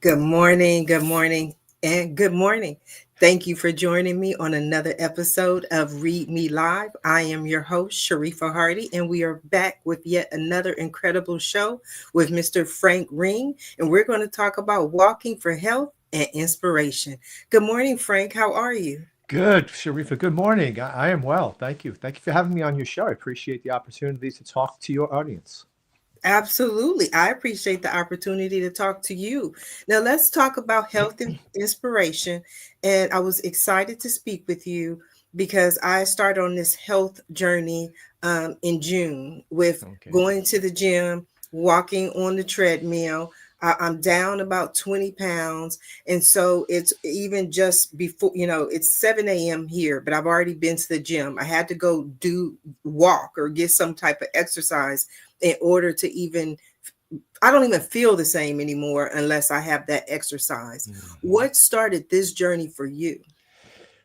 Good morning, good morning, and good morning. Thank you for joining me on another episode of Read Me Live. I am your host, Sharifa Hardy, and we are back with yet another incredible show with Mr. Frank Ring, and we're going to talk about walking for health and inspiration. Good morning, Frank. How are you? Good, Sharifa. Good morning. I am well. Thank you. Thank you for having me on your show. I appreciate the opportunity to talk to your audience. Absolutely. I appreciate the opportunity to talk to you. Now, let's talk about health and inspiration. And I was excited to speak with you because I started on this health journey in June with Okay. going to the gym, walking on the treadmill. I'm down about 20 pounds. And so it's even just before, it's 7 a.m. here, but I've already been to the gym. I had to go do walk or get some type of exercise in order to even I don't even feel the same anymore unless I have that exercise. Mhm. What started this journey for you?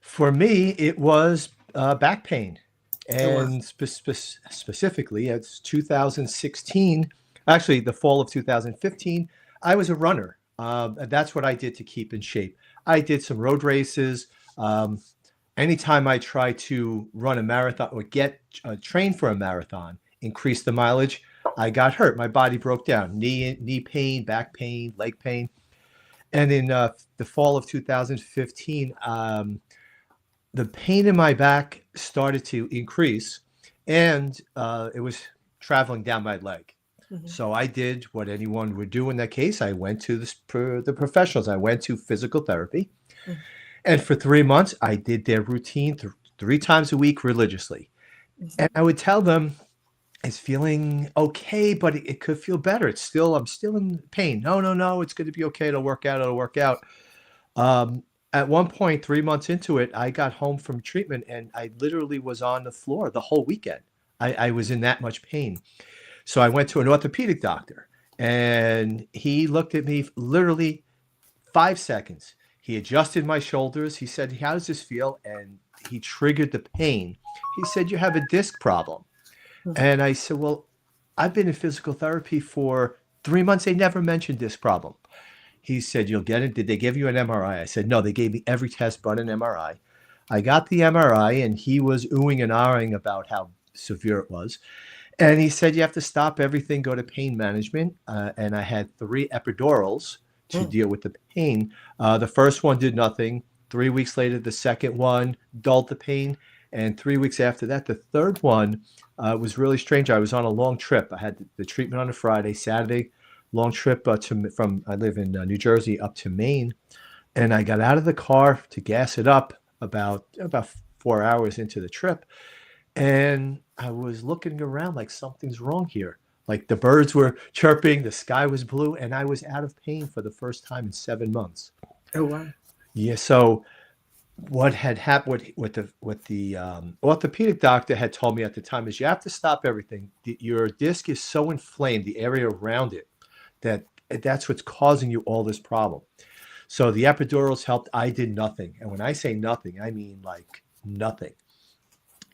For me, it was back pain. Oh wow. And specifically, it's 2016, actually, the fall of 2015. I was a runner. And that's what I did to keep in shape. I did some road races. Um, Anytime I try to run a marathon or get trained for a marathon, increase the mileage, I got hurt. My body broke down. Knee pain, back pain, leg pain. And in the fall of 2015, the pain in my back started to increase, and it was traveling down my leg. Mhm. So I did what anyone would do in that case. I went to the professionals. I went to physical therapy. Mhm. And for 3 months, I did their routine three times a week religiously. And Mhm. I would tell them, it's feeling okay, but it could feel better. I'm still in pain. No, no, no, it's going to be okay. It'll work out. It'll work out. Um, at one point, 3 months into it, I got home from treatment and I literally was on the floor the whole weekend. I was in that much pain. So I went to an orthopedic doctor and he looked at me literally 5 seconds. He adjusted my shoulders. He said, "How does this feel?" And he triggered the pain. He said, "You have a disc problem." Mhm. And I said, "Well, I've been in physical therapy for 3 months. They never mentioned disc problem." He said, "You'll get it. Did they give you an MRI?" I said, "No, they gave me every test but an MRI." I got the MRI and he was oohing and ahhing about how severe it was. And he said, "You have to stop everything, go to pain management." And I had three epidurals to Mhm. deal with the pain. The first one did nothing. 3 weeks later, the second one dulled the pain. And 3 weeks after that, the third one was really strange. I was on a long trip. I had the treatment on a Friday, Saturday, long trip from I live in New Jersey up to Maine. And I got out of the car to gas it up about 4 hours into the trip, and I was looking around like something's wrong here. Like the birds were chirping, the sky was blue, and I was out of pain for the first time in 7 months. Oh wow. Yeah. So what had happened? What the orthopedic doctor had told me at the time is you have to stop everything. Your disc is so inflamed, the area around it, that that's what's causing you all this problem. So the epidurals helped. I did nothing, and when I say nothing, I mean like nothing.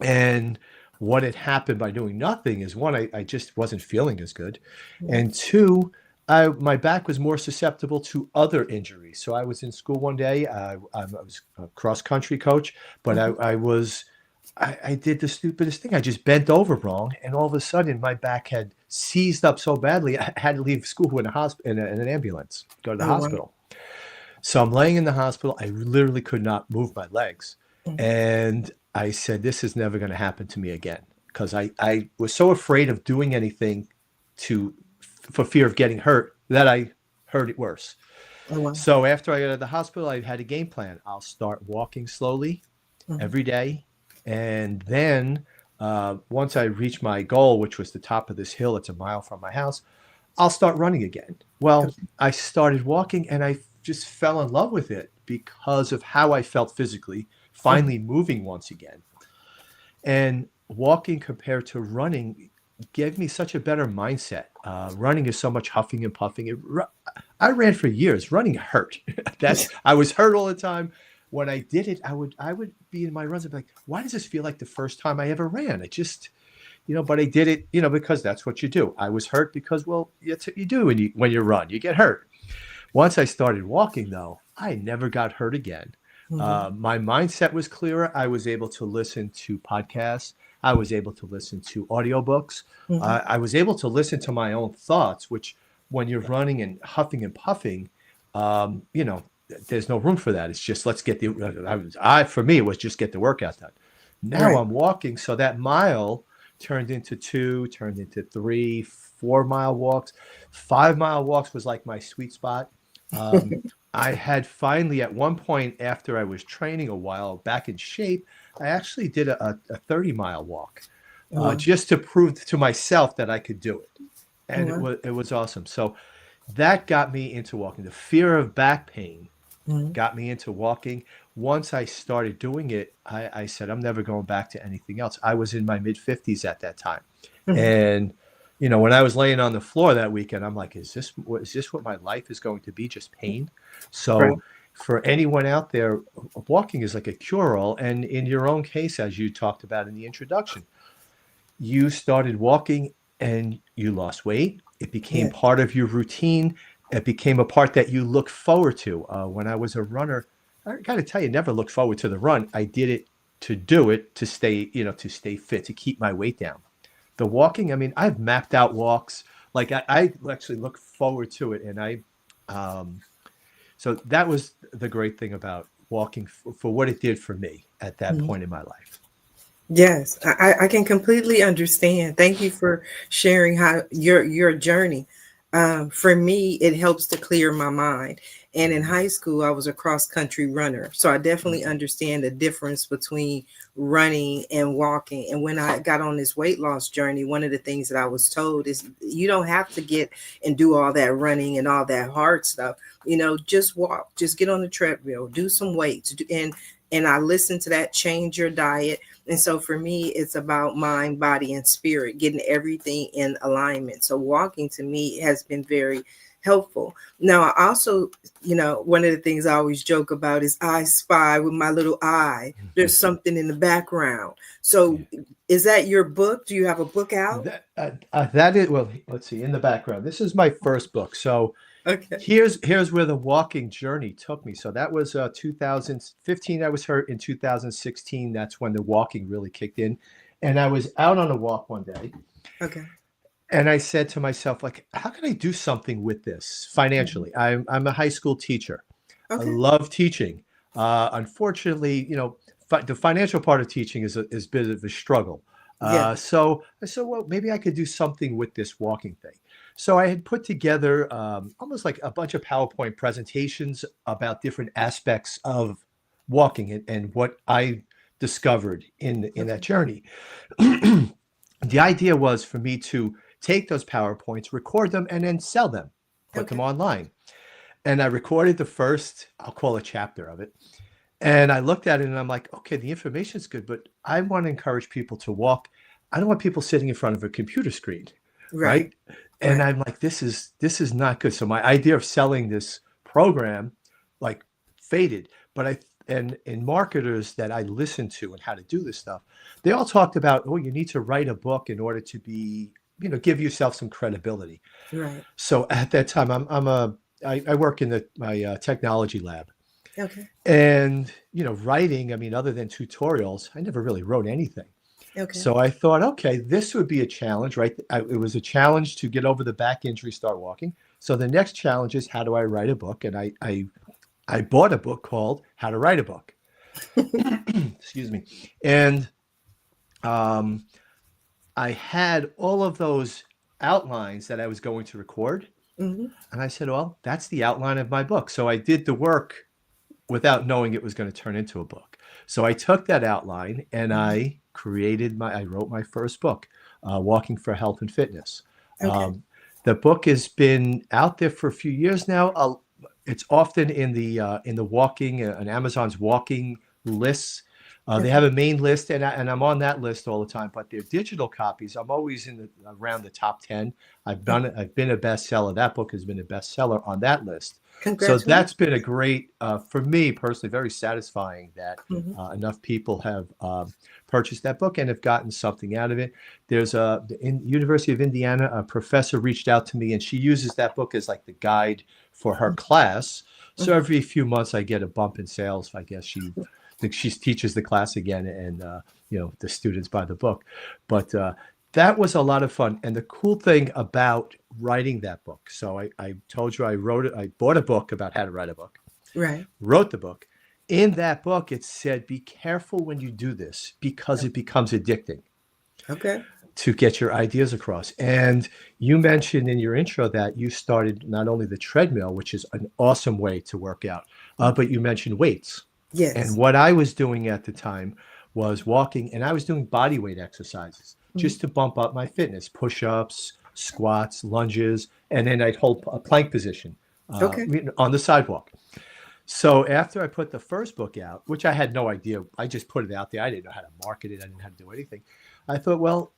And what had happened by doing nothing is one, I just wasn't feeling as good. Mhm. And two, my back was more susceptible to other injuries. So I was in school one day. I was a cross country coach, but Mhm. I did the stupidest thing. I just bent over wrong. And all of a sudden, my back had seized up so badly, I had to leave school in a hospital, in an ambulance, go to the Oh wow. hospital. So I'm laying in the hospital. I literally could not move my legs. Mhm. And I said, this is never going to happen to me again. Because I was so afraid of doing anything to for fear of getting hurt that I hurt it worse. Oh wow. So after I got out of the hospital, I had a game plan. I'll start walking slowly Mhm. every day. And then once I reach my goal, which was the top of this hill, it's a mile from my house, I'll start running again. Well, Okay. I started walking and I just fell in love with it because of how I felt physically, Mhm. finally moving once again. And walking compared to running gave me such a better mindset. Running is so much huffing and puffing. I ran for years. Running hurt. I was hurt all the time. When I did it, I would be in my runs and be like, why does this feel like the first time I ever ran? It just, but I did it, because that's what you do. I was hurt because, well, that's what you do when you run, you get hurt. Once I started walking, though, I never got hurt again. Mm-hmm. My mindset was clearer. I was able to listen to podcasts. I was able to listen to audiobooks. Mm-hmm. I was able to listen to my own thoughts, which when you're running and huffing and puffing, you know, there's no room for that. It's just let's get the. For me, it was just get the workout done. Now Right. I'm walking, so that mile turned into 2, turned into 3, 4 mile walks. 5 mile walks was like my sweet spot. Um, I had finally, at one point, after I was training a while back in shape, I actually did a 30-mile walk, Wow. just to prove to myself that I could do it. And Wow. it was awesome. So that got me into walking. The fear of back pain Mm-hmm. got me into walking. Once I started doing it, I said, I'm never going back to anything else. I was in my mid 50s at that time. Mm-hmm. And, you know, when I was laying on the floor that weekend, I'm like, is this what my life is going to be? Just pain. Right. So for anyone out there, walking is like a cure-all. And in your own case, as you talked about in the introduction, you started walking and you lost weight. It became Yeah. part of your routine. It became a part that you look forward to. When I was a runner, I got to tell you, never looked forward to the run. I did it to do it, to stay, to stay fit, to keep my weight down. The walking, I mean, I've mapped out walks. Like I actually look forward to it. And um, so that was the great thing about walking for what it did for me at that Mm-hmm. point in my life. Yes, I can completely understand. Thank you for sharing how your journey. For me, it helps to clear my mind. And in high school, I was a cross country runner, so I definitely Mhm. understand the difference between running and walking. And when I got on this weight loss journey, one of the things that I was told is you don't have to get and do all that running and all that hard stuff. Just walk, just get on the treadmill, do some weights, and I listened to that. Change your diet. And so for me, it's about mind, body, and spirit, getting everything in alignment. So walking to me has been very helpful. Now, I also, one of the things I always joke about is I spy with my little eye. There's something in the background. So Yeah. is that your book? Do you have a book out? That is, well, let's see, in the background. This is my first book. So Okay. here's where the walking journey took me. So that was 2015. I was hurt in 2016. That's when the walking really kicked in. And I was out on a walk one day Okay. and I said to myself, like, how can I do something with this Mhm. financially? I'm a high school teacher. I Okay. love teaching. Unfortunately, the financial part of teaching is a bit of a struggle. Yeah. So I said, well, maybe I could do something with this walking thing. So I had put together almost like a bunch of PowerPoint presentations about different aspects of walking and what I discovered in that Okay. journey. The idea was for me to take those PowerPoints, record them, and then sell them, put them Okay. online. And I recorded the first, I'll call a chapter of it. And I looked at it and I'm like, okay, the information's good, but I want to encourage people to walk. I don't want people sitting in front of a computer screen, Right. right? And Right. I'm like, this is not good. So my idea of selling this program like faded. But and marketers that I listened to and how to do this stuff, they all talked about, oh, you need to write a book in order to be, give yourself some credibility. Right. So at that time, I work in my technology lab, Okay. and writing. I mean, other than tutorials, I never really wrote anything. Okay. So I thought, okay, this would be a challenge, right? It was a challenge to get over the back injury, start walking. So the next challenge is how do I write a book? And I bought a book called How to Write a Book. Excuse me, and um, I had all of those outlines that I was going to record. Hmm. And I said, well, that's the outline of my book. So I did the work without knowing it was going to turn into a book. So I took that outline and Hmm. I wrote my first book, Walking for Health and Fitness. Okay. Um, the book has been out there for a few years now. It's often in the walking, on Amazon's walking lists. They Okay. have a main list, and I'm on that list all the time. But their digital copies, I'm always around the top 10. I've been a bestseller. That book has been a bestseller on that list. So Congratulations. that's been a great, for me personally, very satisfying that Hmm. enough people have purchased that book and have gotten something out of it. There's in University of Indiana, a professor reached out to me, and she uses that book as like the guide for her class. So Mhm. every few months I get a bump in sales. I guess she teaches the class again, and the students buy the book. But that was a lot of fun. And the cool thing about writing that book, so I told you I wrote it. I bought a book about how to write a book, Right. wrote the book. In that book, it said, be careful when you do this because it becomes addicting Okay. to get your ideas across. And you mentioned in your intro that you started not only the treadmill, which is an awesome way to work out, but you mentioned weights. And Yes. what I was doing at the time was walking, and I was doing body weight exercises Mhm. just to bump up my fitness, push-ups, squats, lunges, and then I'd hold a plank position Okay. on the sidewalk. So after I put the first book out, which I had no idea, I just put it out there. I didn't know how to market it. I didn't know how to do anything. I thought, well,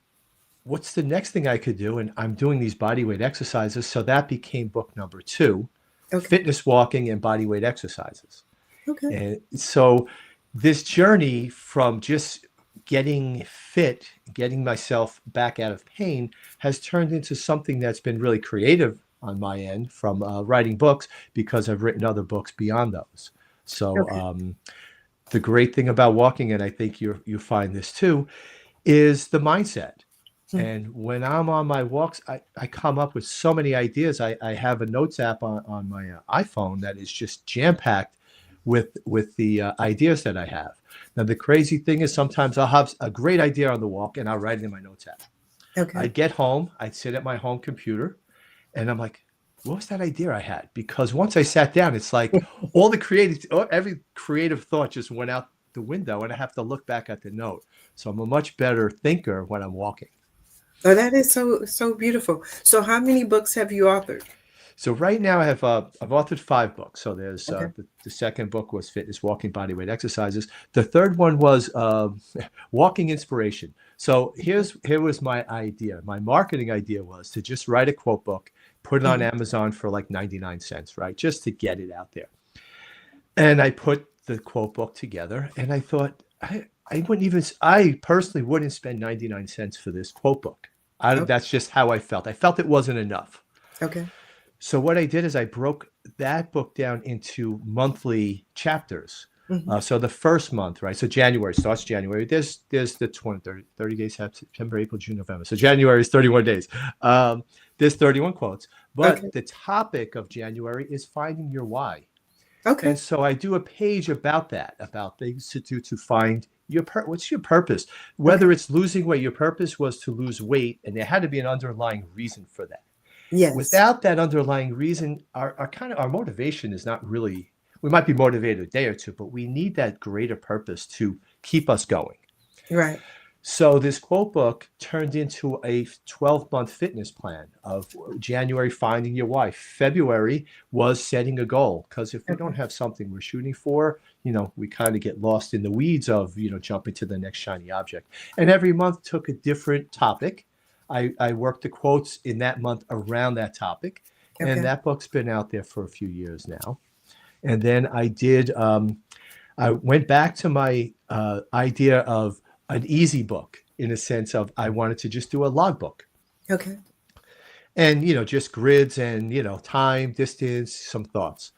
what's the next thing I could do? And I'm doing these body weight exercises. So that became book number two, Okay. fitness walking and body weight exercises. Okay. And so this journey from just getting fit, getting myself back out of pain has turned into something that's been really creative on my end from writing books because I've written other books beyond those. So Okay. the great thing about walking, and I think you find this too, is the mindset. Mhm. And when I'm on my walks, I come up with so many ideas. I have a notes app on my iPhone that is just jam packed with the ideas that I have. Now, the crazy thing is sometimes I'll have a great idea on the walk and I'll write it in my notes app. Okay. I'd get home, I'd sit at my home computer, and I'm like, what was that idea I had? Because once I sat down, it's like every creative thought just went out the window and I have to look back at the note. So I'm a much better thinker when I'm walking. Oh, that is so beautiful. So, how many books have you authored? So right now I've authored 5 books. So there's Okay. the second book was fitness, walking, body weight exercises. The third one was walking inspiration. So here was my idea. My marketing idea was to just write a quote book, put it on Mhm. Amazon for like 99 cents, right? Just to get it out there. And I put the quote book together, and I thought I personally wouldn't spend 99 cents for this quote book. Okay. That's just how I felt. I felt it wasn't enough. Okay. So what I did is I broke that book down into monthly chapters. Mhm. So the first month, right? So January starts January. There's the 30 days, September, April, June, November. So January is 31 days. Um, there's 31 quotes. But Okay. the topic of January is finding your why. Okay. And so I do a page about that, about things to do to find what's your purpose? Okay. Whether it's losing weight, your purpose was to lose weight, and there had to be an underlying reason for that. Yes. Without that underlying reason, our motivation is not really, we might be motivated a day or two, but we need that greater purpose to keep us going. Right. So this quote book turned into a 12-month fitness plan of January, finding your why. February was setting a goal, because if we don't Okay. have something we're shooting for, we kind of get lost in the weeds of, jumping to the next shiny object. And every month took a different topic. I worked the quotes in that month around that topic. And Okay. that book's been out there for a few years now. And then I went back to my idea of an easy book, in a sense of I wanted to just do a logbook Okay. and, just grids and, time, distance, some thoughts.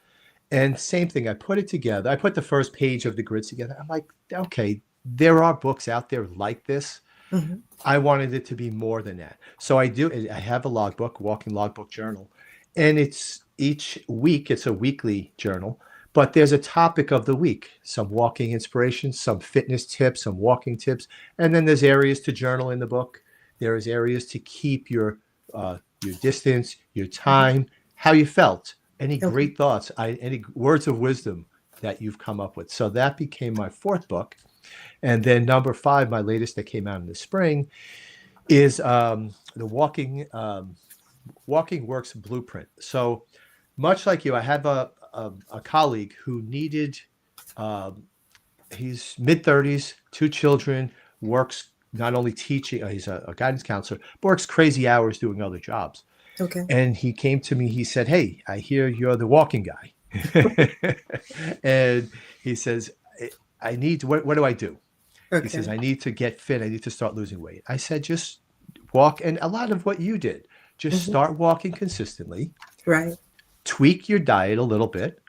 And same thing, I put it together. I put the first page of the grids together. I'm like, okay, there are books out there like this. Mhm. I wanted it to be more than that. So I have a logbook, walking logbook journal, and it's each week, it's a weekly journal, but there's a topic of the week, some walking inspiration, some fitness tips, some walking tips. And then there's areas to journal in the book. There's areas to keep your distance, your Mhm. time, how you felt, any Okay. great thoughts, any words of wisdom that you've come up with. So that became my fourth book. And then number 5, my latest that came out in the spring, is the Walking Works Blueprint. So much like you, I have a colleague who needed, um, he's mid-30s, 2 children, works not only teaching, he's a guidance counselor, but works crazy hours doing other jobs. Okay. And he came to me, he said, hey, I hear you're the walking guy. And he says, I need, what do I do? He says, Okay. I need to get fit. I need to start losing weight. I said, just walk. And a lot of what you did, just Mhm. start walking consistently. Right. tweak your diet a little bit,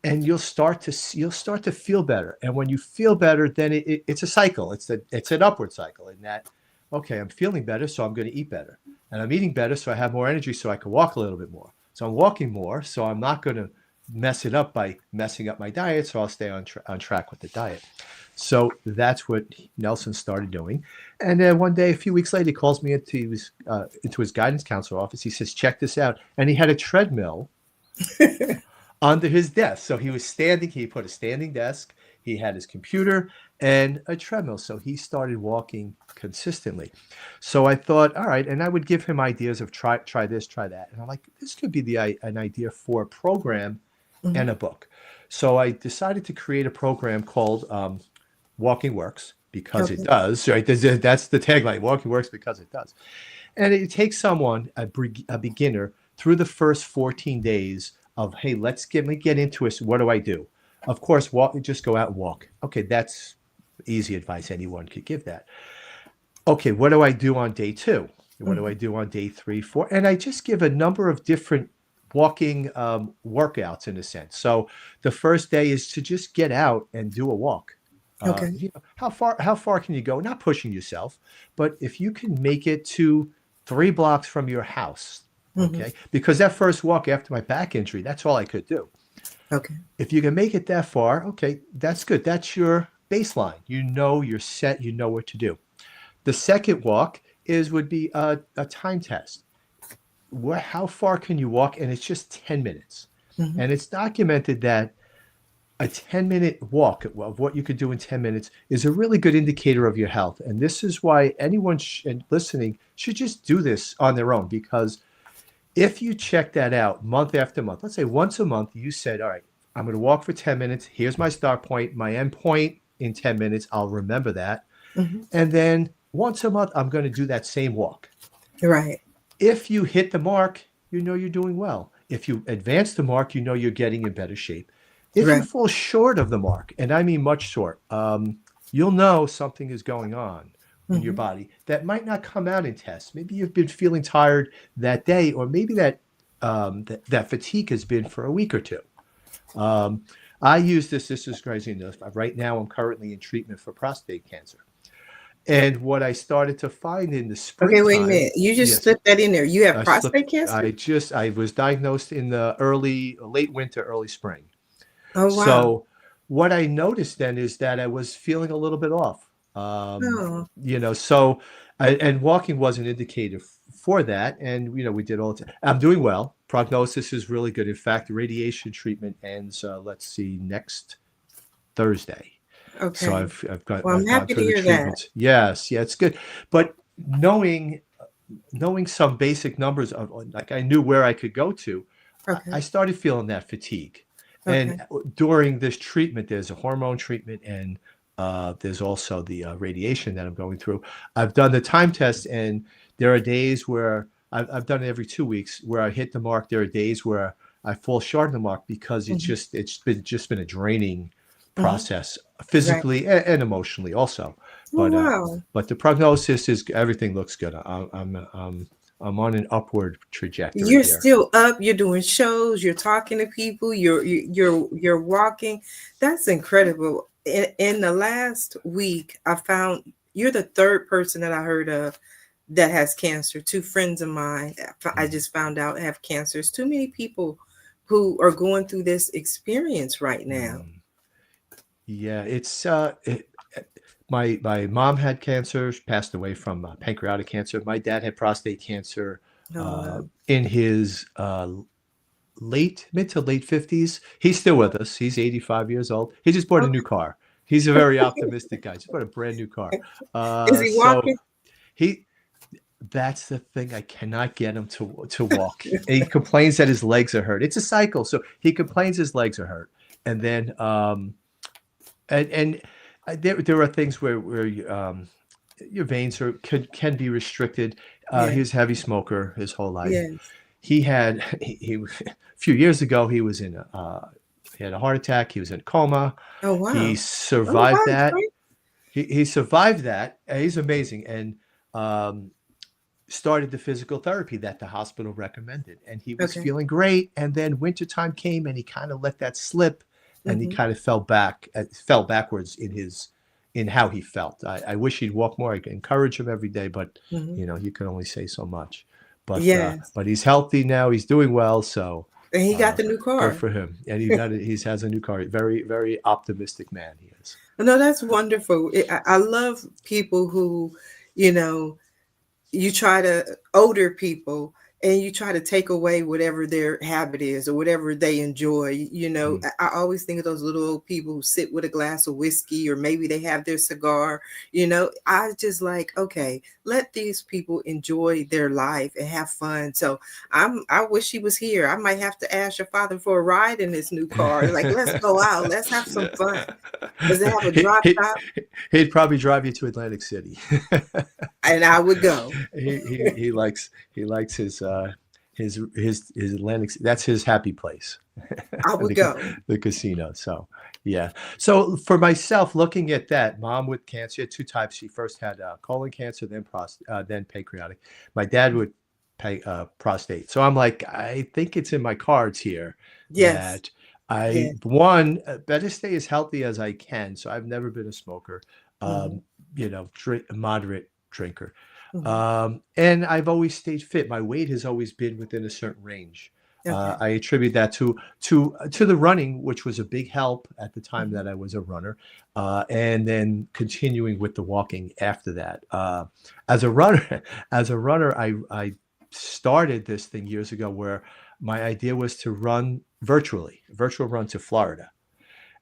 and you'll start to feel better. And when you feel better, then it's a cycle. It's an upward cycle in that, okay, I'm feeling better, so I'm going to eat better, and I'm eating better, so I have more energy, so I can walk a little bit more. So I'm walking more, so I'm not going to mess it up by messing up my diet, so I'll stay on track with the diet. So that's what Nelson started doing. And then one day, a few weeks later, he calls me into his guidance counselor office. He says, check this out. And he had a treadmill under his desk. So he was standing, he put a standing desk, he had his computer and a treadmill. So he started walking consistently. So I thought, all right. And I would give him ideas of try this, try that. And I'm like, this could be an idea for a program Mhm. and a book. So I decided to create a program called Walking Works because it Okay. does, right? That's the tagline, Walking Works because it does. And it takes someone, a beginner, through the first 14 days of, hey, let me get into it. So what do I do? Of course, just go out and walk. Okay, that's easy advice. Anyone could give that. Okay, what do I do on day 2? What do I Mhm. do on day 3, 4? And I just give a number of different walking workouts in a sense. So the first day is to just get out and do a walk. Okay. How far can you go? Not pushing yourself, but if you can make it to 3 blocks from your house, Mhm. okay? Because that first walk after my back injury, that's all I could do. Okay. If you can make it that far, okay, that's good. That's your baseline. You know you're set. You know what to do. The second walk would be a time test. How far can you walk? And it's just 10 minutes. Mhm. And it's documented that a 10-minute walk of what you could do in 10 minutes is a really good indicator of your health. And this is why anyone listening should just do this on their own, because if you check that out month after month, let's say once a month, you said, all right, I'm going to walk for 10 minutes. Here's my start point, my end point in 10 minutes. I'll remember that. Mhm. And then once a month, I'm going to do that same walk. Right. If you hit the mark, you know you're doing well. If you advance the mark, you know you're getting in better shape. If you Right. fall short of the mark, and I mean much short, you'll know something is going on in your Mhm. body that might not come out in tests. Maybe you've been feeling tired that day, or maybe that fatigue has been for a week or two. Um, I use this. This is crazy enough. Right now, I'm currently in treatment for prostate cancer. And what I started to find in the Okay, wait a springtime, minute. You just yes, slipped that in there. You have I slipped. prostate cancer? I was diagnosed in the late winter, early spring. Oh, wow. So what I noticed then is that I was feeling a little bit off. Um, Oh, so and walking was an indicator for that. And we did all the time. I'm doing well. Prognosis is really good. In fact, the radiation treatment ends. Let's see, next Thursday. So okay. Well, I'm I've gone happy to through the hear that. treatments. Yes, yeah, it's good. But knowing some basic numbers of, like, I knew where I could go to, I Okay. started feeling that fatigue. And Okay. during this treatment, there's a hormone treatment, and there's also the radiation that I'm going through. I've done the time test, and there are days where I've done it every 2 weeks where I hit the mark. There are days where I fall short of the mark because Mhm. it's been a draining Mhm. process, Right. physically and emotionally also. Oh, But wow. the prognosis is everything looks good. I'm on an upward trajectory You're here. still up, you're doing shows, you're talking to people, you're walking. That's incredible. In the last week, I found you're the third person that I heard of that has cancer. Two friends of mine, I Mm, just found out have cancer. There's too many people who are going through this experience right now. mm. Yeah, my mom had cancer. She passed away from pancreatic cancer. My dad had prostate cancer Oh, wow. in his mid to late 50s. He's still with us. He's 85 years old. He just bought a new car. He's a very optimistic guy. Just bought a brand new car. Is he So walking? he that's the thing. I cannot get him to walk. He complains that his legs are hurt. It's a cycle. So he complains his legs are hurt, and then and there are things where your veins can be restricted. Yeah. He was a heavy smoker his whole life. Yes. He had a few years ago. He had a heart attack. He was in a coma. Oh, He wow. Oh, survived wow, that. Frank. He survived that. He's amazing. And started the physical therapy that the hospital recommended, and he was Okay. feeling great. And then wintertime came, and he kind of let that slip, and he Mm-hmm. kind of fell backwards in how he felt. I wish he'd walk more. I could encourage him every day, but Mm-hmm. you can only say so much. Yes. But he's healthy now. He's doing well. So And he got uh, the new good car. for him. And he has a new car. Very, very optimistic man he is. No, that's wonderful. I love people who, you know, you try to older people and you try to take away whatever their habit is or whatever they enjoy. Mm. I always think of those little old people who sit with a glass of whiskey or maybe they have their cigar. I just like, okay, let these people enjoy their life and have fun. So I wish he was here. I might have to ask your father for a ride in this new car, like, let's go out, let's have some fun. Does it have a he, drop he, top? he'd probably drive you to Atlantic City. And I would go. He likes his Atlantic. That's his happy place, I would the go. the casino. So yeah. So for myself, looking at that, mom with cancer, she had two types. She first had colon cancer, then pancreatic. My dad would prostate. So I'm like, I think it's in my cards here Yes. that Yes. better stay as healthy as I can. So I've never been a smoker. Mhm. Um, drink a moderate drinker. Mhm. And I've always stayed fit. My weight has always been within a certain range. Okay. I attribute that to the running, which was a big help at the time Mhm. that I was a runner, and then continuing with the walking after that. As a runner, I started this thing years ago where my idea was to run virtual run to Florida,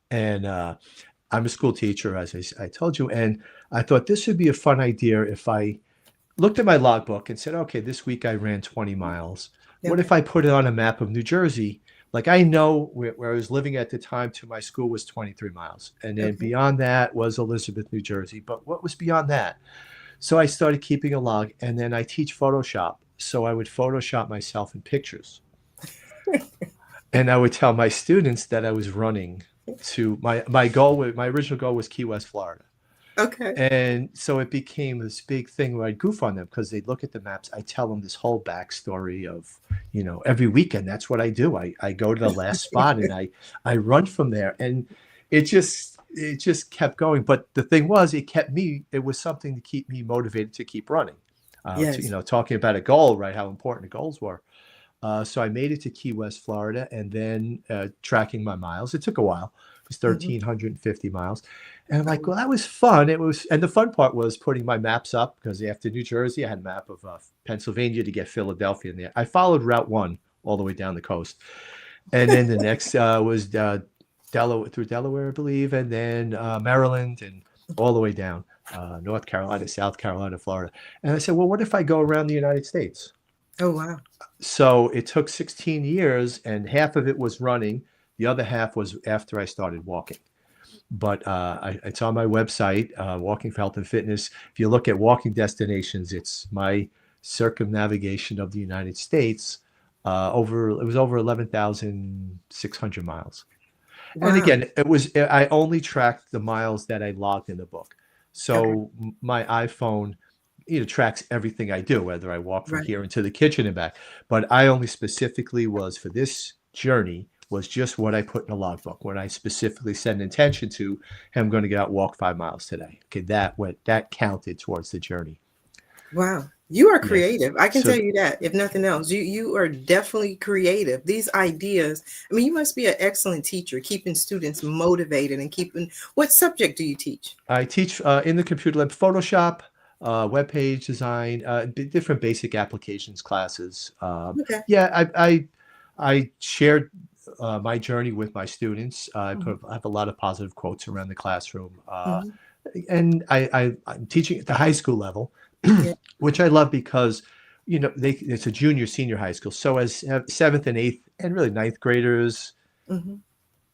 and I'm a school teacher, as I told you, and I thought this would be a fun idea if I looked at my logbook and said, okay, this week I ran 20 miles. What if Okay. I put it on a map of New Jersey? Like I know where I was living at the time to my school was 23 miles. And then Okay. beyond that was Elizabeth, New Jersey. But what was beyond that? So I started keeping a log, and then I teach Photoshop. So I would Photoshop myself in pictures. And I would tell my students that I was running to my original goal was Key West, Florida. Okay. And so it became this big thing where I'd goof on them because they'd look at the maps. I tell them this whole backstory of, every weekend, that's what I do. I go to the last spot and I run from there. And it just kept going. But the thing was, it was something to keep me motivated to keep running. Yes. Talking about a goal, right? How important the goals were. So I made it to Key West, Florida, and then tracking my miles. It took a while. It was Mhm. 1,350 miles. And I'm like, Oh, well, that was fun. And the fun part was putting my maps up because after New Jersey, I had a map of Pennsylvania to get Philadelphia in there. I followed Route 1 all the way down the coast. And then the next was Delaware, through Delaware, I believe, and then Maryland and all the way down North Carolina, South Carolina, Florida. And I said, well, what if I go around the United States? oh wow. So it took 16 years, and half of it was running. The other half was after I started walking. But it's on my website, Walking for Health and Fitness. If you look at walking destinations, it's my circumnavigation of the United States. It was over 11,600 miles. And Wow. again, I only tracked the miles that I logged in the book. Okay. So my iPhone, tracks everything I do, whether I walk from Right. here into the kitchen and back. But I only specifically was for this journey was just what I put in a logbook when I specifically set an intention to, hey, I'm going to get out and walk 5 miles today. Okay, that counted towards the journey. Wow. You are Yes. creative. I can tell So you that, if nothing else. You are definitely creative. These ideas, I mean, you must be an excellent teacher, keeping students motivated and keeping what subject do you teach? I teach in the computer lab Photoshop, web page design, different basic applications classes. Okay. Yeah, I shared my journey with my students. Mhm. I have a lot of positive quotes around the classroom, Mhm. and I'm teaching at the high school level, Yeah. which I love because it's a junior senior high school. So as seventh and eighth and really ninth graders, Mhm.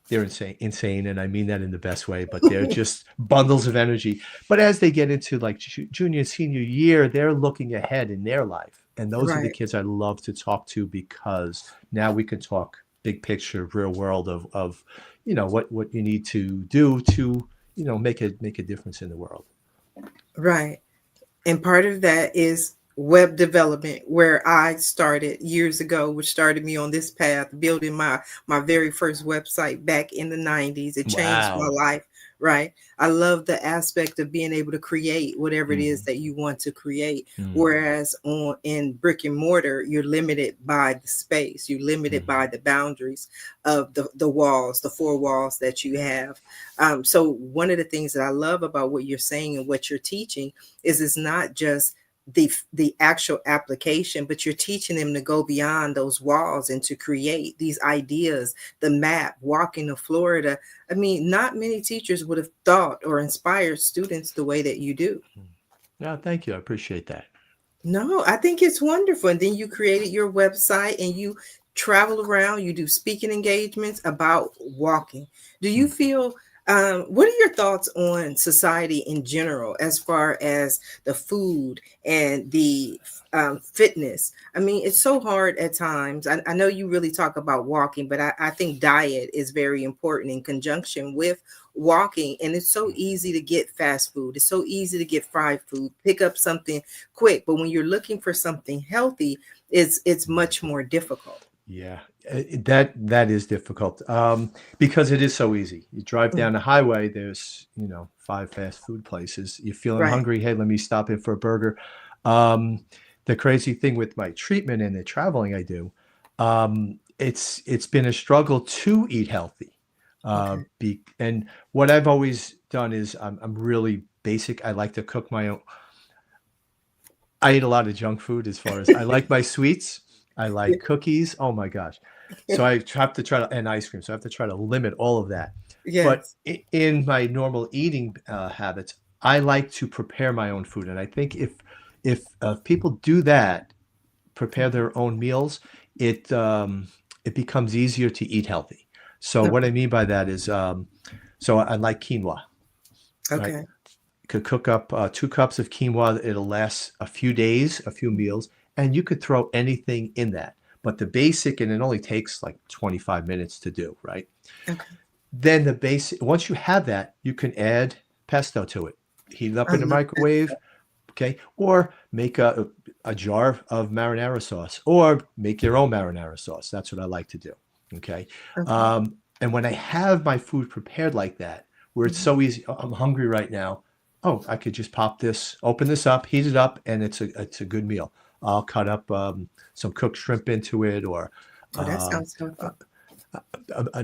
they're insane, and I mean that in the best way, but they're just bundles of energy. But as they get into like junior and senior year, they're looking ahead in their life, and those are the Right. kids I love to talk to because now we can talk big picture, real world of what you need to do to make a difference in the world. Right. And part of that is web development, where I started years ago, which started me on this path, building my very first website back in the 90s. It changed my Wow. life, right? I love the aspect of being able to create whatever it is Hmm. that you want to create. Hmm. Whereas on in brick and mortar, you're limited by the space, you're limited Hmm. by the boundaries of the walls, the four walls that you have. So one of the things that I love about what you're saying and what you're teaching is it's not just the actual application, but you're teaching them to go beyond those walls and to create these ideas. The map, walking to Florida. I mean, not many teachers would have thought or inspired students the way that you do. Yeah, thank you. I appreciate that. No, I think it's wonderful. And then you created your website and you travel around, you do speaking engagements about walking. Do you Hmm. feel, what are your thoughts on society in general as far as the food and the fitness? I mean, it's so hard at times. I know you really talk about walking, but I think diet is very important in conjunction with walking. And it's so easy to get fast food, it's so easy to get fried food, pick up something quick, but when you're looking for something healthy, it's much more difficult. Yeah, that is difficult because it is so easy. You drive Mm, down the highway, there's, five fast food places. You're feeling right. hungry, hey, let me stop in for a burger. Um, the crazy thing with my treatment and the traveling I do, it's been a struggle to eat healthy. Okay. And what I've always done is I'm really basic. I like to cook my own. I eat a lot of junk food as far as I like my sweets. I like cookies. Oh my gosh. So I have to try to, and ice cream. So I have to try to limit all of that. But Yes. in my normal eating habits, I like to prepare my own food. And I think if people do that, prepare Mhm. their own meals, it becomes easier to eat healthy. So what I Okay. mean by that is, so I like quinoa, right? Okay. Could cook up 2 cups of quinoa. It'll last a few days, a few meals, and you could throw anything in that. But the basic, and it only takes like 25 minutes to do, right? Okay. Then the basic, once you have that, you can add pesto to it. Heat it up I in the love microwave, that. okay? Or make a jar of marinara sauce, or make your own marinara sauce. That's what I like to do, okay? Okay. And when I have my food prepared like that, where it's Mhm. so easy, "Oh, I'm hungry right now. Oh, I could just pop this, open this up, heat it up, and it's a good meal. I'll cut up some cooked shrimp into it, or Oh, that um, sounds healthy.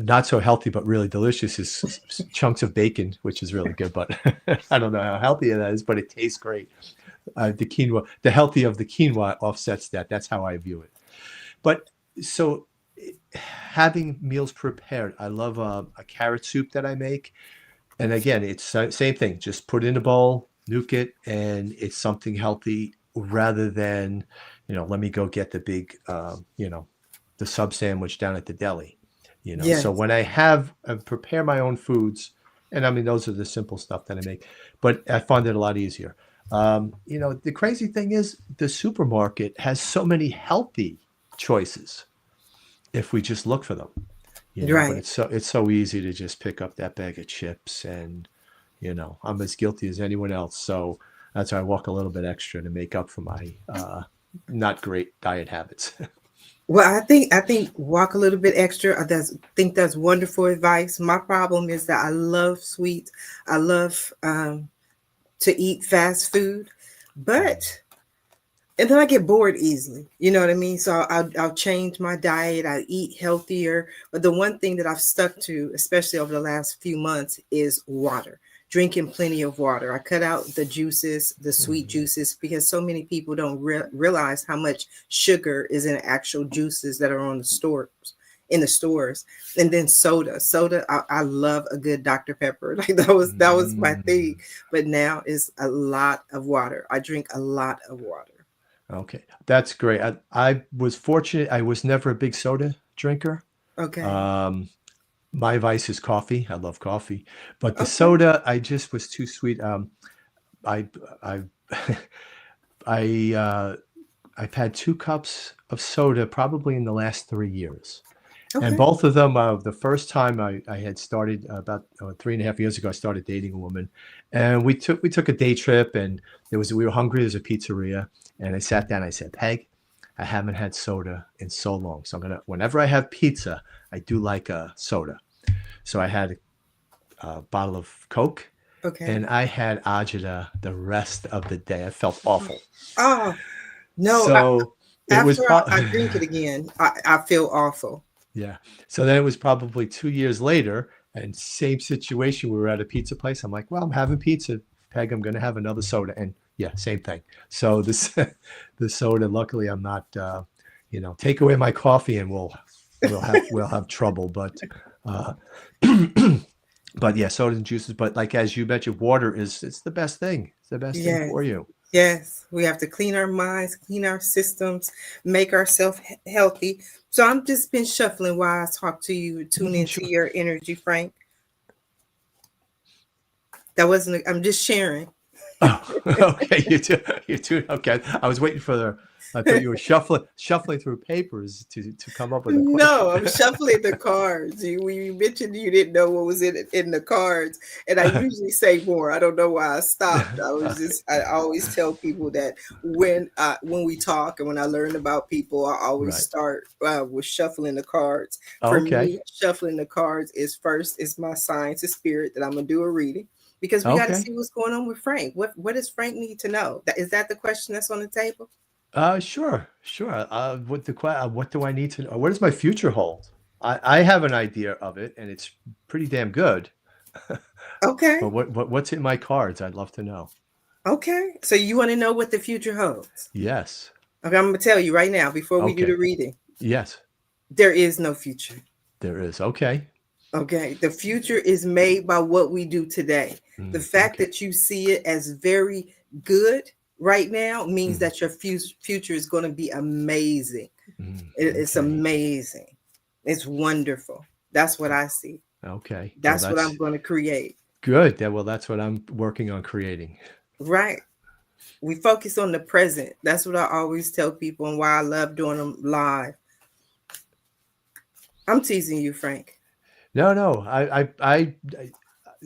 not so healthy but really delicious is chunks of bacon, which is really good. But I don't know how healthy that is, but it tastes great. The quinoa, the healthy of the quinoa offsets that. That's how I view it. But so having meals prepared, I love a carrot soup that I make. And again, it's same thing. Just put it in a bowl, nuke it, and it's something healthy rather than, let me go get the big, the sub sandwich down at the deli. So Yes. when I prepare my own foods, and I mean those are the simple stuff that I make, but I find it a lot easier. The crazy thing is the supermarket has so many healthy choices if we just look for them. But Right. it's so easy to just pick up that bag of chips, and I'm as guilty as anyone else. So that's why I walk a little bit extra to make up for my not great diet habits. Well, I think walk a little bit extra. That's wonderful advice. My problem is that I love sweets. I love to eat fast food, but and then I get bored easily. You know what I mean? So I'll change my diet. I eat healthier. But the one thing that I've stuck to, especially over the last few months, is water. Drinking plenty of water. I cut out the juices, the sweet Mhm. juices, because so many people don't realize how much sugar is in actual juices that are on the stores. In the stores, and then soda. I love a good Dr. Pepper. Like that was my Mm. thing. But now it's a lot of water. I drink a lot of water. Okay, that's great. I was fortunate. I was never a big soda drinker. Okay. Um, my vice is coffee. I love coffee, but the Okay. soda I just was too sweet. I I I I've had 2 cups of soda probably in the last 3 years, And Okay. both of them, the first time I had started about 3.5 years ago, I started dating a woman, and we took a day trip, and we were hungry. There's a pizzeria, and I sat down. I said, Peg, I haven't had soda in so long, so I'm gonna whenever I have pizza, I do like a soda. So I had a bottle of Coke, Okay. and I had agita the rest of the day. I felt awful. Oh, no. So it was After I drink it again, I feel awful. yeah. So then it was probably 2 years later, and same situation. We were at a pizza place. I'm like, well, I'm having pizza, Peg. I'm going to have another soda, and yeah, same thing. So this, the soda. Luckily, I'm not. Take away my coffee, and we'll have trouble. But, uh, but yeah, sodas and juices. But like as you mentioned, water it's the best thing. It's the best thing Yes. for you. Yes. We have to clean our minds, clean our systems, make ourselves healthy. So I'm just been shuffling while I talk to you, tune into Sure. your energy, Frank. That wasn't, I'm just sharing. Oh, okay. You do. Okay. I was waiting for the. I thought you were shuffling through papers to come up with a question. No, I'm shuffling the cards. You mentioned you didn't know what was in the cards, and I usually say more. I don't know why I stopped. I always tell people that when we talk and when I learn about people, I always Right. start with shuffling the cards. For Okay. me, shuffling the cards is first is my science of spirit that I'm gonna do a reading because we got to Okay. see what's going on with Frank. What does Frank need to know? Is that the question that's on the table? Sure. Sure. What do I need to know? What does my future hold? I have an idea of it, and it's pretty damn good. But Okay. what's in my cards? I'd love to know. Okay. So you want to know what the future holds? Yes. Okay, I'm gonna tell you right now before we do the Okay. reading. Yes. There is no future. There is. Okay. Okay. The future is made by what we do today. The fact Okay. that you see it as very good right now means Mm, that your future is going to be amazing. It's okay. amazing. It's wonderful. That's what I see. Okay. Well, That's what I'm that's going to create. good. Well, that's what I'm working on creating. Right. We focus on the present. That's what I always tell people and why I love doing them live. I'm teasing you, Frank. No, no.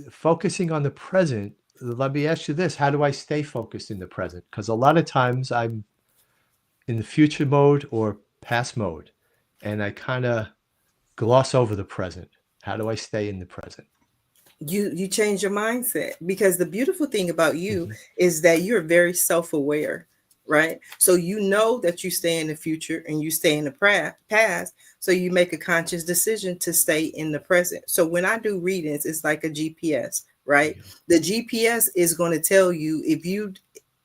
Focusing on the present. Let me ask you this: how do I stay focused in the present? Because a lot of times I'm in the future mode or past mode, and I kind of gloss over the present. How do I stay in the present? You change your mindset because the beautiful thing about you Hmm. is that you're very self-aware, right? So you know that you stay in the future and you stay in the past, so you make a conscious decision to stay in the present. So when I do readings, it's like a GPS, right? Yeah. The GPS is going to tell you if you,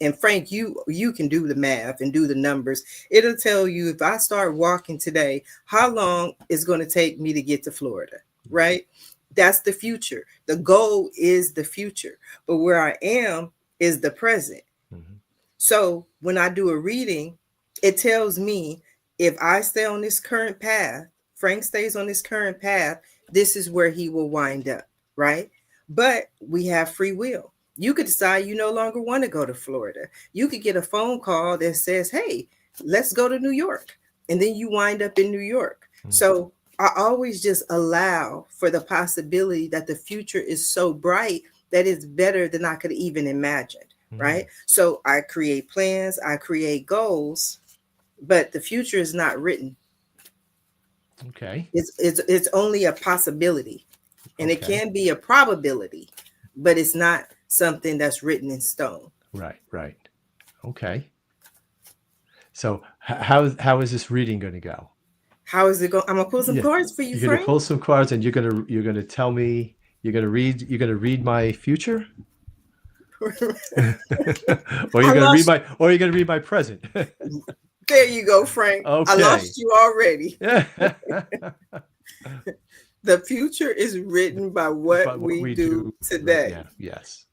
and Frank, you can do the math and do the numbers. It'll tell you if I start walking today, how long it's going to take me to get to Florida, right? That's the future. The goal is the future, but where I am is the present. Hmm. So when I do a reading, it tells me if I stay on this current path, Frank stays on this current path, this is where he will wind up, right? But we have free will. You could decide you no longer want to go to Florida. You could get a phone call that says, hey, let's go to New York. And then you wind up in New York. So I always just allow for the possibility that the future is so bright that it's better than I could even imagine, Mm. right? So I create plans, I create goals, but the future is not written. Okay. It's only a possibility, and it Okay. can be a probability, but it's not something that's written in stone. Right. Right. Okay. So how is this reading going to go? How is it going? I'm gonna pull some Yeah, cards for you, you're going to Frank. pull some cards, and you're going to tell me you're going to read my future, or I you're going to read lost. my present. There you go, Frank. I Okay. lost you already. Yeah. The future is written by what But what we we do do right today. now, yes.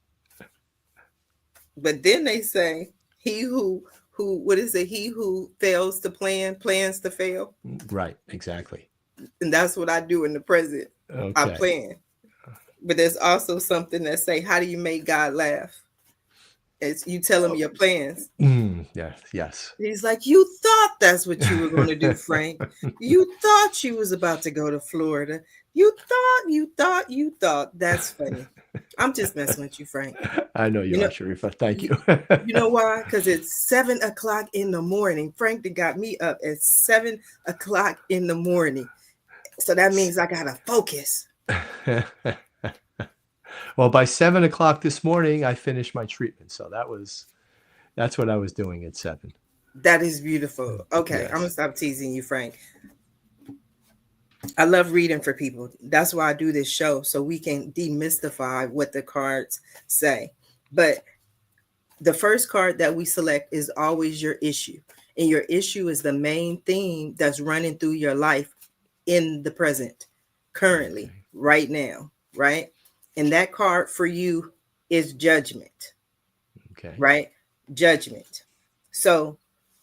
But then they say, he who what is it? He who fails to plan plans to fail. Right, exactly. And that's what I do in the present. I Okay. plan. But there's also something that say, how do you make God laugh? It's you tell him Oh, your plans. yeah, yes. He's like, you thought that's what you were going to do, Frank. You thought you was about to go to Florida. You thought. That's funny. I'm just messing with you, Frank. I know you You are, know, Sharifa. Thank you, you. you know why? Because it's 7 o'clock in the morning. Frank that got me up at 7 o'clock in the morning. So that means I gotta focus. Well, by 7 o'clock this morning, I finished my treatment. So that's what I was doing at 7. That is beautiful. Okay, I'm gonna Yes. stop teasing you, Frank. I love reading for people. That's why I do this show so we can demystify what the cards say. But the first card that we select is always your issue. And your issue is the main theme that's running through your life in the present, currently, Okay. right now, right? And that card for you is judgment, Okay. right? Judgment. So,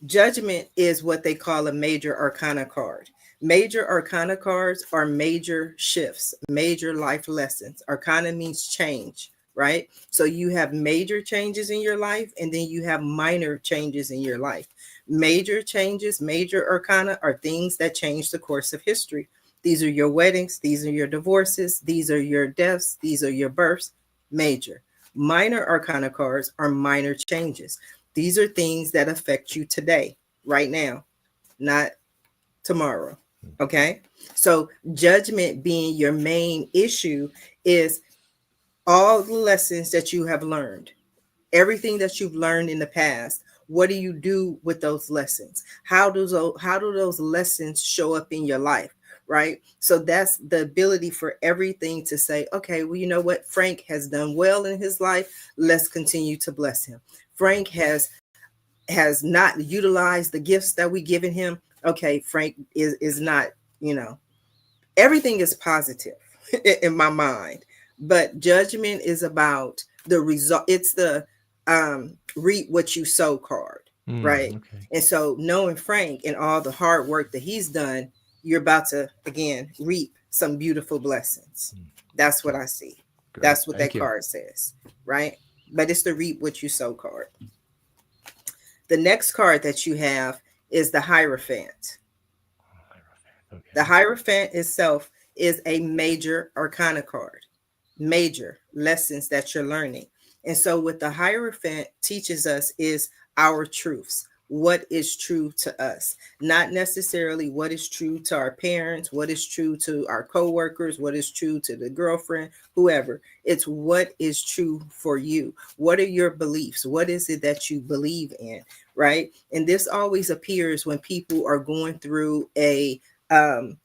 judgment is what they call a major arcana card. Major arcana cards are major shifts, major life lessons. Arcana means change, right? So you have major changes in your life, and then you have minor changes in your life. Major changes, major arcana are things that change the course of history. These are your weddings, these are your divorces, these are your deaths, these are your births. Major. Minor arcana cards are minor changes. These are things that affect you today, right now, not tomorrow. Okay. So, judgment being your main issue is all the lessons that you have learned, everything that you've learned in the past. What do you do with those lessons? How do those lessons show up in your life? Right. So that's the ability for everything to say, okay, well, you know what? Frank has done well in his life. Let's continue to bless him. Frank has not utilized the gifts that we given him. Okay, Frank is not, you know, everything is positive in my mind, but judgment is about the result. It's the reap what you sow card, right? Okay. And so knowing Frank and all the hard work that he's done, you're about to again reap some beautiful blessings. That's what Okay. I see. Great. That's what Thank that you. card says, right? But it's the reap what you sow card. The next card that you have is the Hierophant. The Okay. Hierophant itself is a major arcana card, major lessons that you're learning. And so, what the Hierophant teaches us is our truths. What is true to us, not necessarily what is true to our parents, what is true to our coworkers, what is true to the girlfriend, whoever. It's what is true for you. What are your beliefs? What is it that you believe in, right? And this always appears when people are going through um,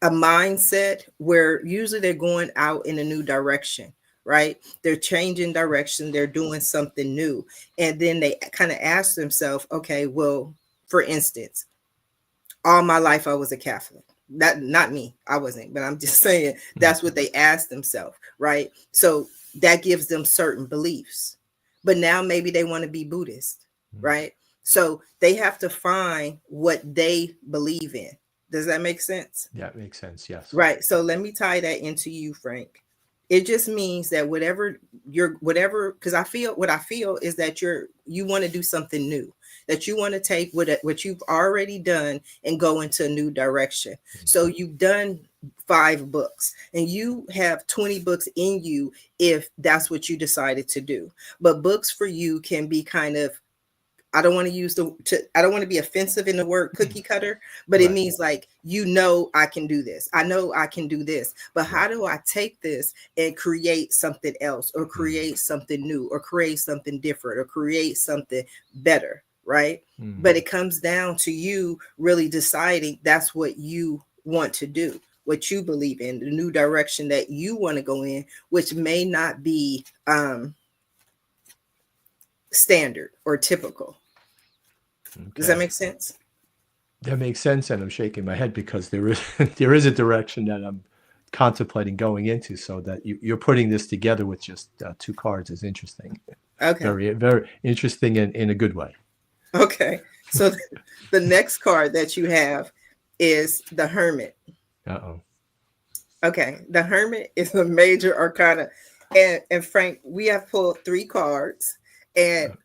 a mindset where usually they're going out in a new direction, right? They're changing direction, they're doing something new. And then they kind of ask themselves, okay, well, for instance, all my life I was a Catholic. That not me, I wasn't, but I'm just saying that's what they asked themselves, right? So that gives them certain beliefs. But now maybe they want to be Buddhist, right? So they have to find what they believe in. Does that make sense? Yeah, it makes sense. Yes. Right. So let me tie that into you, Frank. It just means that whatever, because I feel is that you want to do something new, that you want to take what you've already done and go into a new direction. So you've done 5 books and you have 20 books in you if that's what you decided to do. But books for you can be kind of, I don't want to be offensive in the word cookie cutter, but it Right. means like, I can do this. I know I can do this. But how Right. do I take this and create something else or create something new or create something different or create something better, right? But it comes down to you really deciding that's what you want to do, what you believe in, the new direction that you want to go in, which may not be standard or typical. Does that Okay. make sense? That makes sense, and I'm shaking my head because there is there is a direction that I'm contemplating going into. So that you're putting this together with just 2 cards is interesting. Okay. Very, very interesting in a good way. Okay. So the next card that you have is the Hermit. Uh-oh. Okay. The Hermit is a major arcana. And Frank, we have pulled three cards, and Uh,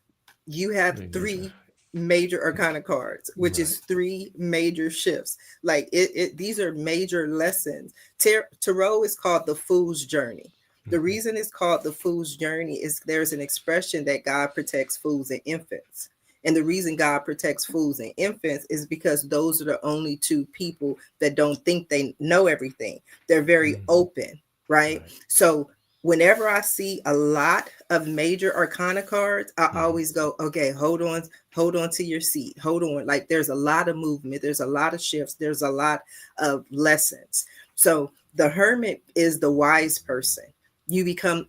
you have major. three major arcana cards, which Right. is three major shifts. Like these are major lessons. Tarot is called the fool's journey. The Mhm. reason it's called the fool's journey is there's an expression that God protects fools and infants. And the reason God protects fools and infants is because those are the only two people that don't think they know everything. They're very Mm. open, right? Right. So whenever I see a lot of major arcana cards, I Mhm. always go, okay, hold on to your seat. Hold on. Like there's a lot of movement, there's a lot of shifts, there's a lot of lessons. So the hermit is the wise person. You become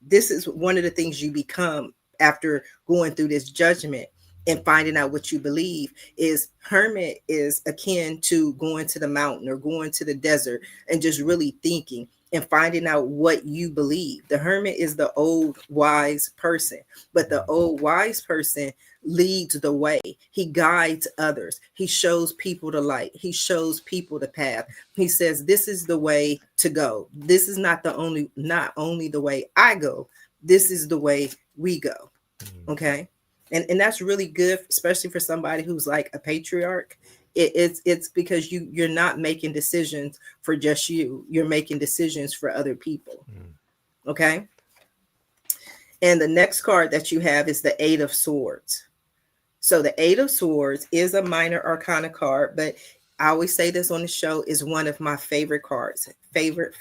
this is one of the things you become after going through this judgment and finding out what you believe. Is hermit is akin to going to the mountain or going to the desert and just really thinking and finding out what you believe. The hermit is the old wise person, but the Mm. old wise person leads the way. He guides others. He shows people the light. He shows people the path. He says, "This is the way to go. This is not only the way I go. This is the way we go." Mm. Okay. And that's really good, especially for somebody who's like a patriarch. It's because you're not making decisions for just you. You're making decisions for other people. Mm. Okay. And the next card that you have is the Eight of Swords. So the Eight of Swords is a minor arcana card, but I always say this on the show is one of my favorite cards. Favorite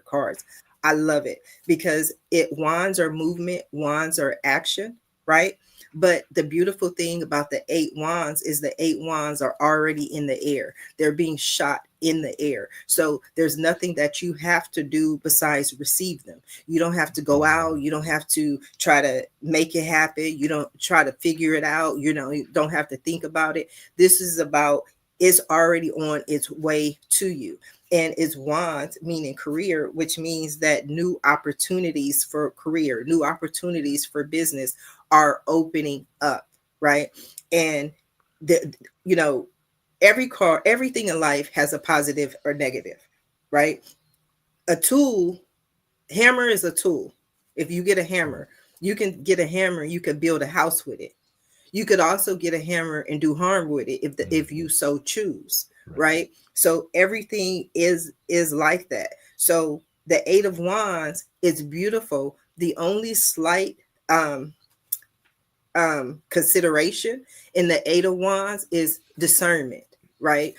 cards. I love it because it wands are movement, wands are action, right? But the beautiful thing about the eight wands is the eight wands are already in the air. They're being shot in the air. So there's nothing that you have to do besides receive them. You don't have to go out. Mm. You don't have to try to make it happen. You don't try to figure it out. You don't have to think about it. This is about it's already on its way to you. And it's want meaning career, which means that new opportunities for career, new opportunities for business are opening up, right? And the you know everything in life has a positive or negative, right? A tool, hammer is a tool. If you get a Right. hammer, you can get a hammer, you can build a house with it. You could also get a hammer and do harm with it Mm. if you so choose, Right. right? So everything is like that. So the Eight of Wands is beautiful. The only slight um consideration in the Eight of Wands is discernment, right?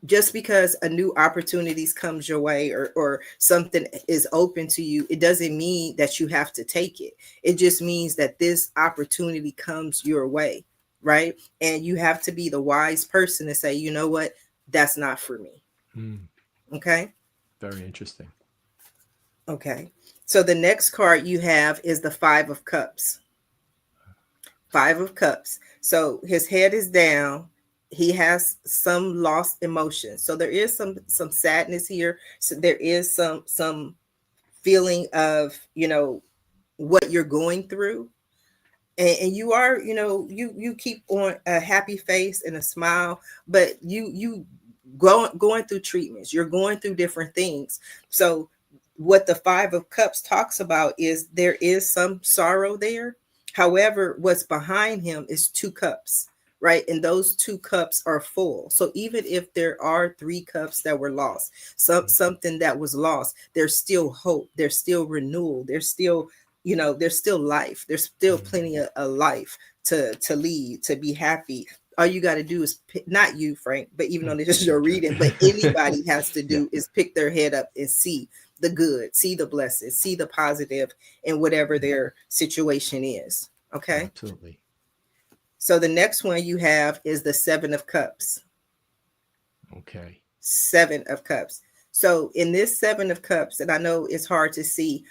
Just because a new opportunities comes your way or something is open to you, it doesn't mean that you have to take it. It just means that this opportunity comes your way, right? And you have to be the wise person to say, you know what, that's not for me. Mm. Okay. Very interesting. Okay. So the next card you have is the Five of Cups. Five of Cups. So his head is down. He has some lost emotions. So there is some sadness here. So there is some feeling of, what you're going through. And you are, you keep on a happy face and a smile, but you going through treatments. You're going through different things. So what the Five of Cups talks about is there is some sorrow there. However, what's behind him is two cups, right? And those two cups are full. So even if there are three cups that were lost, something that was lost, there's still hope. There's still renewal. There's still life. There's still Mm. plenty of life to lead, to be happy. All you got to do is not you, Frank, but even though Mm. this is your Okay. reading, but anybody has to Yeah. do is pick their head up and see the good, see the blessings, see the positive in whatever Mm. their situation is. Okay. Absolutely. So the next one you have is the Seven of Cups. Okay. Seven of Cups. So in this Seven of Cups, and I know it's hard to see,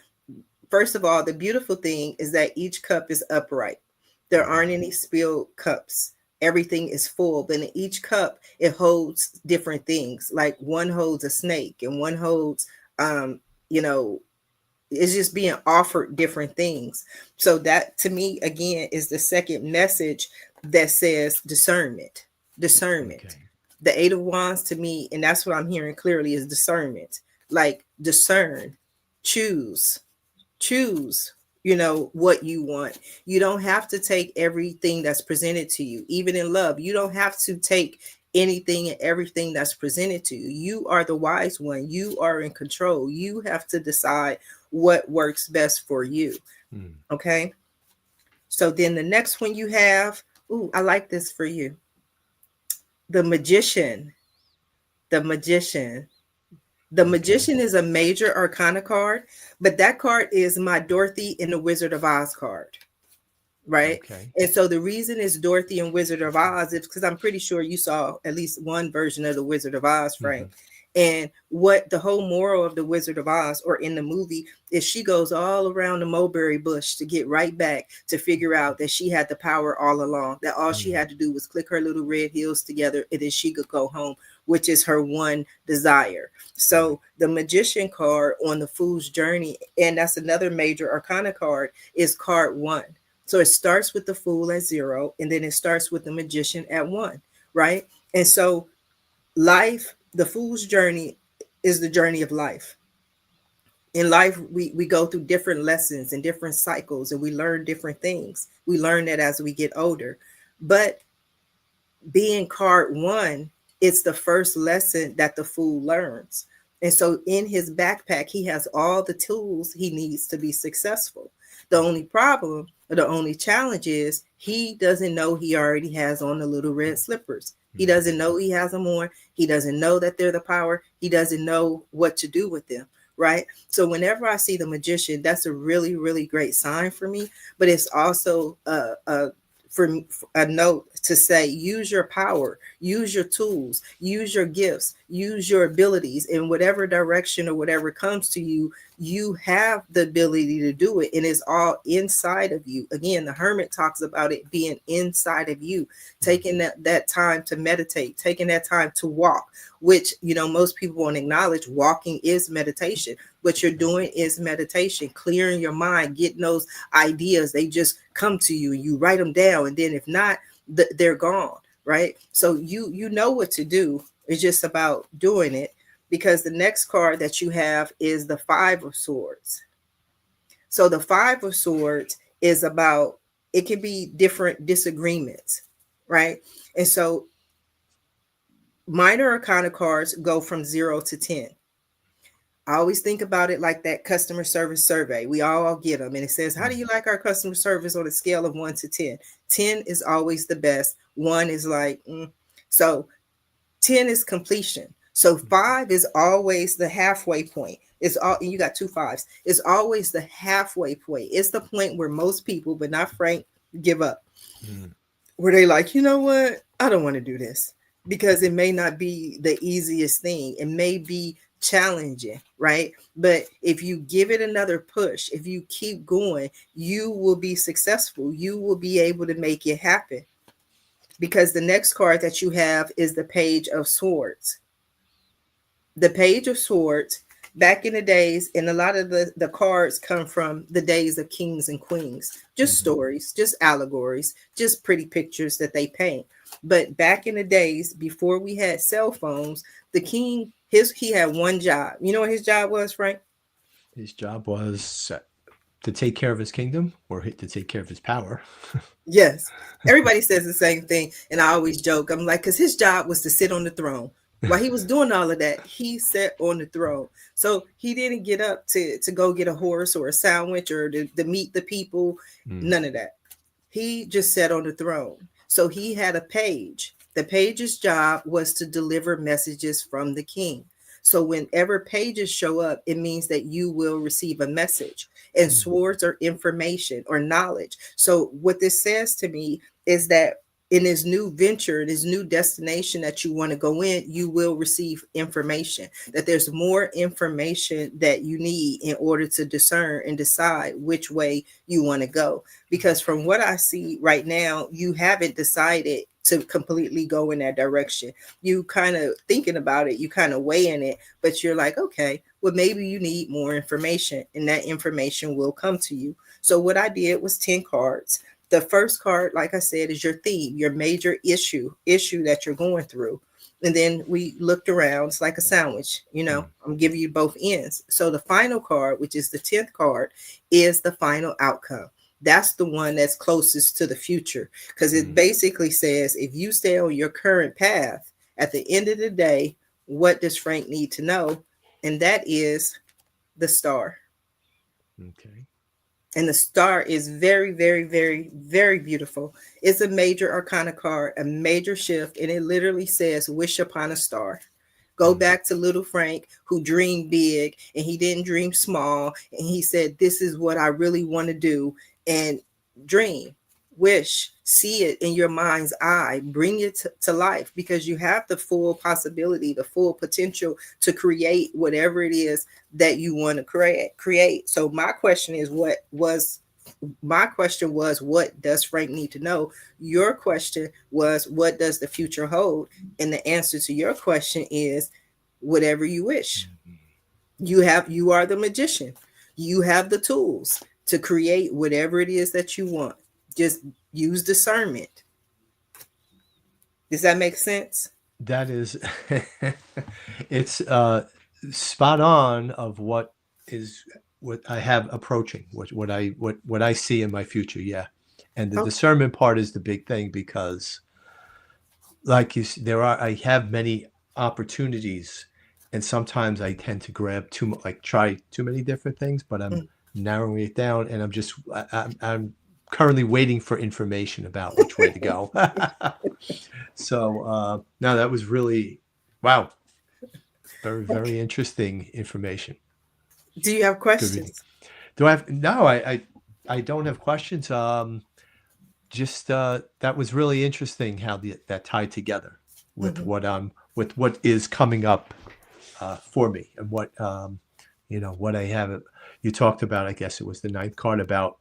first of all, the beautiful thing is that each cup is upright. There Mhm. aren't any spilled cups. Everything is full, but in each cup it holds different things. Like one holds a snake, and one holds, you know, it's just being offered different things. So that to me again is the second message that says discernment. Discernment. Okay. The Eight of Wands to me, and that's what I'm hearing clearly, is discernment. Like discern, choose, choose, what you want. You don't have to take everything that's presented to you. Even in love, you don't have to take anything and everything that's presented to you. You are the wise one. You are in control. You have to decide what works best for you. Mm. Okay. So then the next one you have, ooh, I like this for you. The magician. The magician. The Okay. magician is a major arcana card, but that card is my Dorothy in the Wizard of Oz card, right? Okay. And so the reason it's Dorothy and Wizard of Oz is because I'm pretty sure you saw at least one version of the Wizard of Oz, Frank. Hmm. And what the whole moral of the Wizard of Oz, or in the movie, is she goes all around the mulberry bush to get right back to figure out that she had the power all along, that all she Mm. had to do was click her little red heels together and then she could go home, which is her one desire. Right. So the magician card on the Fool's Journey, and that's another major arcana card, is card one. So it starts with the fool at zero, and then it starts with the magician at one, right? And so life, the fool's journey, is the journey of life. In life, we go through different lessons and different cycles, and we learn different things. We learn that as we get older. But being card one, it's the first lesson that the fool learns. And so in his backpack, he has all the tools he needs to be successful. The only problem, or the only challenge is he doesn't know he already has on the little red slippers. He Mm. doesn't know he has them on. He doesn't know that they're the power. He doesn't know what to do with them. Right. So whenever I see the magician, that's a really, really great sign for me. But it's also for a note to say, use your power, use your tools, use your gifts, use your abilities in whatever direction or whatever comes to you. You have the ability to do it, and it's all inside of you. Again, the hermit talks about it being inside of you, Mm. taking that time to meditate, taking that time to walk, which most people won't acknowledge. Walking is meditation. What you're Right. doing is meditation, clearing your mind, getting those ideas. They just come to you, and you write them down, and then if not, they're gone, right? So you know what to do. It's just about doing it, because the next card that you have is the Five of Swords. So the Five of Swords is about, it can be different disagreements, right? And so minor arcana cards go from 0 to 10. I always think about it like that customer service survey. We all get them, and it says, how do Mm. you like our customer service on a scale of 1 to 10? 10 is always the best. One is like, so 10 is completion. So Mm. five is always the halfway point. It's all, you got two fives. It's always the halfway point. It's the point where most people, but not Frank, give up, Mm. where they like, you know what? I don't want to do this, because it may not be the easiest thing. It may be challenging, right? But if you give it another push, if you keep going, you will be successful. You will be able to make it happen, because the next card that you have is the Page of Swords. The Page of Swords, back in the days, and a lot of the cards come from the days of kings and queens, just Mhm. stories, just allegories, just pretty pictures that they paint. But back in the days before we had cell phones, the king, he had one job. You know what his job was, Frank? His job was to take care of his kingdom, or to take care of his power. Yes. Everybody says the same thing. And I always joke. I'm like, because his job was to sit on the throne. While he was doing all of that, he sat on the throne. So he didn't get up to go get a horse or a sandwich or to meet the people. Mm. None of that. He just sat on the throne. So he had a page. The page's job was to deliver messages from the king. So whenever pages show up, it means that you will receive a message. And Mm. swords are information or knowledge. So what this says to me is that in this new venture, this new destination that you want to go in, you will receive information. That there's more information that you need in order to discern and decide which way you want to go. Because from what I see right now, you haven't decided to completely go in that direction. You kind of thinking about it, you kind of weighing it, but you're like, okay, well, maybe you need more information, and that information will come to you. So what I did was 10 cards. The first card, like I said, is your theme, your major issue that you're going through. And then we looked around. It's like a sandwich, you know, Mm, I'm giving you both ends. So the final card, which is the 10th card, is the final outcome. That's the one that's closest to the future, because it mm, basically says if you stay on your current path, at the end of the day, what does Frank need to know? And that is the star. okay. And the star is very, very, very, very beautiful. It's a major arcana card, a major shift, and it literally says wish upon a star. Go Mm, back to little Frank, who dreamed big and he didn't dream small, and he said this is what I really want to do. And dream, wish, see it in your mind's eye, bring it to life, because you have the full possibility, the full potential to create whatever it is that you want to create. So my question was, what does Frank need to know? Your question was, what does the future hold? And the answer to your question is whatever you wish. mm. You are the magician. You have the tools to create whatever it is that you want. Just use discernment. Does that make sense? That is, it's spot on of is what I have approaching, what I see in my future. Yeah, and the Okay. discernment part is the big thing because, like I have many opportunities, and sometimes I tend to grab like try too many different things, but I'm Mm. narrowing it down, and I'm currently waiting for information about which way to go. So no, that was really wow, very very interesting information. Do you have Good reading. questions? Do I have no? I don't have questions. Just that was really interesting how that tied together Mhm. with what is coming up for me and what what I have. You talked about, I guess it was the ninth card about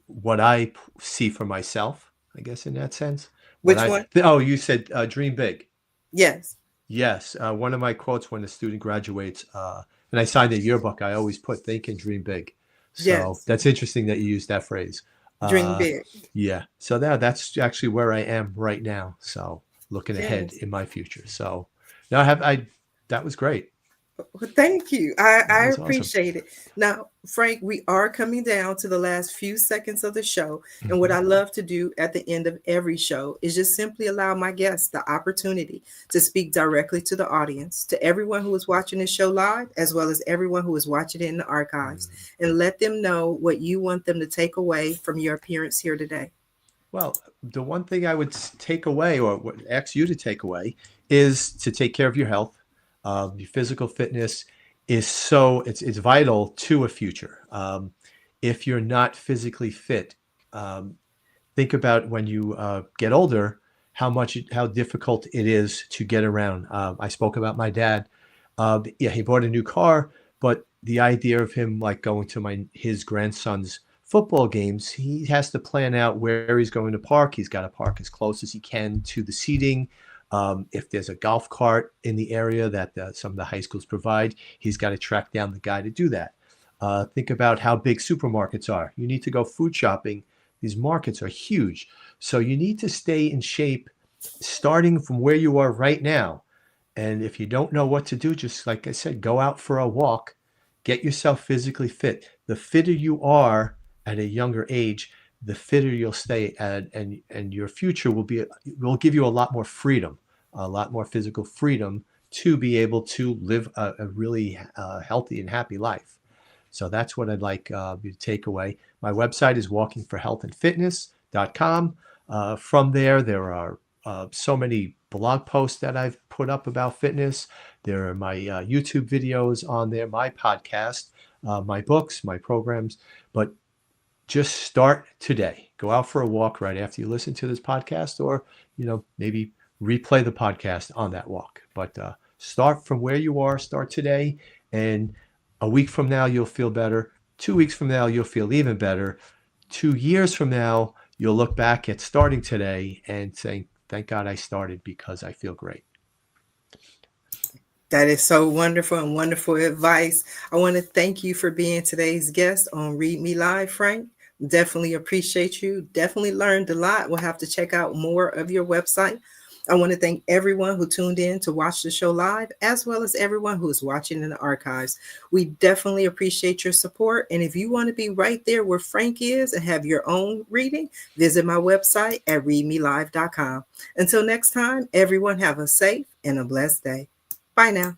what I see for myself. I guess in that sense, Which one? oh, you said dream big. Yes. Yes, one of my quotes when a student graduates, and I signed a yearbook, I always put "think and dream big." So Yes. that's interesting that you use that phrase. Dream Uh, big. yeah, so that's actually where I am right now. So looking ahead Yes. in my future. So now I that was great. Well, thank you. I That was awesome. appreciate it. Now, Frank, we are coming down to the last few seconds of the show. And what Hmm. I love to do at the end of every show is just simply allow my guests the opportunity to speak directly to the audience, to everyone who is watching this show live, as well as everyone who is watching it in the archives, and let them know what you want them to take away from your appearance here today. Well, the one thing I would take away, or what ask you to take away, is to take care of your health. Your physical fitness is it's vital to a future. If you're not physically fit, um, think about when you get older, how difficult it is to get around. I spoke about my dad. Yeah, he bought a new car, but the idea of him like going to his grandson's football games, he has to plan out where he's going to park. He's got to park as close as he can to the seating. If there's a golf cart in the area that some of the high schools provide, he's got to track down the guy to do that. Think about how big supermarkets are. You need to go food shopping. These markets are huge. So you need to stay in shape starting from where you are right now. And if you don't know what to do, just like I said, go out for a walk, get yourself physically fit. The fitter you are at a younger age, the fitter you'll stay at, and your future will give you a lot more freedom, a lot more physical freedom to be able to live a really healthy and happy life. So that's what I'd like you to take away. My website is walkingforhealthandfitness.com. From there are so many blog posts that I've put up about fitness. There are my YouTube videos on there, my podcast, my books, my programs. But just start today. Go out for a walk right after you listen to this podcast, or maybe replay the podcast on that walk. But start from where you are. Start today, and a week from now you'll feel better. 2 weeks from now you'll feel even better. 2 years from now you'll look back at starting today and saying, "Thank God I started because I feel great." That is so wonderful and wonderful advice. I want to thank you for being today's guest on Read Me Live, Frank. Definitely appreciate you. Definitely learned a lot. We'll have to check out more of your website. I want to thank everyone who tuned in to watch the show live, as well as everyone who is watching in the archives. We definitely appreciate your support. And if you want to be right there where Frank is and have your own reading, visit my website at readmelive.com. Until next time, everyone have a safe and a blessed day. Bye now.